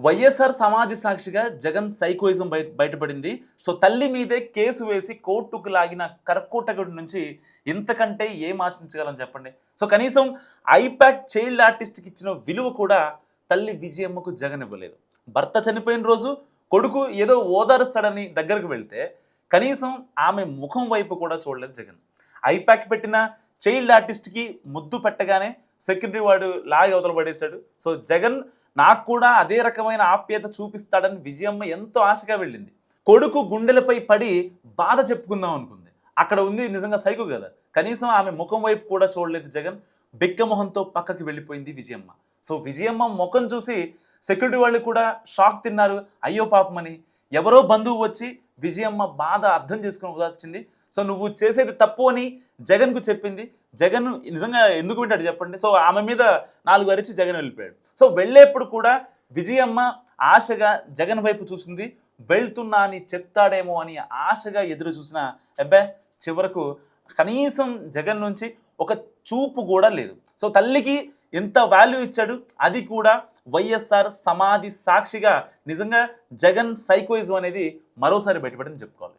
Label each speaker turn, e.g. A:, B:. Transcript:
A: వైఎస్ఆర్ సమాధి సాక్షిగా జగన్ సైకోయిజం బయటపడింది. సో తల్లి మీదే కేసు వేసి కోర్టుకు లాగిన కర్కోటకుడి నుంచి ఇంతకంటే ఏం ఆశించగలం చెప్పండి. సో కనీసం ఐపాక్ చైల్డ్ ఆర్టిస్ట్కి ఇచ్చిన విలువ కూడా తల్లి విజయమ్మకు జగన్ ఇవ్వలేదు. భర్త చనిపోయిన రోజు కొడుకు ఏదో ఓదారుస్తాడని దగ్గరకు వెళ్తే కనీసం ఆమె ముఖం వైపు కూడా చూడలేదు జగన్. ఐపాక్ పెట్టిన చైల్డ్ ఆర్టిస్ట్కి ముద్దు పెట్టగానే సెక్యూరిటీ వాడు లాగి అవతల పడేశాడు. సో జగన్ నాకు కూడా అదే రకమైన ఆప్యాయత చూపిస్తాడని విజయమ్మ ఎంతో ఆశగా వెళ్ళింది. కొడుకు గుండెలపై పడి బాధ చెప్పుకుందాం అనుకుంది. అక్కడ ఉంది నిజంగా సైకో కదా. కనీసం ఆమె ముఖం వైపు కూడా చూడలేదు జగన్. బిక్కమొహంతో పక్కకి వెళ్ళిపోయింది విజయమ్మ. సో విజయమ్మ ముఖం చూసి సెక్యూరిటీ వాళ్ళు కూడా షాక్ తిన్నారు. అయ్యో పాపమని. ఎవరో బంధువు వచ్చి విజయమ్మ బాధ అర్థం చేసుకుని ఉదార్చింది. సో నువ్వు చేసేది తప్పు అని జగన్కు చెప్పింది. జగన్ నిజంగా ఎందుకు వింటాడు చెప్పండి. సో ఆమె మీద 4 అరిచి జగన్ వెళ్ళిపోయాడు. సో వెళ్ళేప్పుడు కూడా విజయమ్మ ఆశగా జగన్ వైపు చూసింది. వెళ్తున్నా అని చెప్తాడేమో అని ఆశగా ఎదురు చూసిన అబ్బాయి చివరకు కనీసం జగన్ నుంచి ఒక చూపు కూడా లేదు. సో తల్లికి ఎంత వాల్యూ ఇచ్చాడు, అది కూడా వైఎస్ఆర్ సమాధి సాక్షిగా నిజంగా జగన్ సైకోయిజం అనేది మరోసారి బయటపడింది చెప్పుకోవాలి.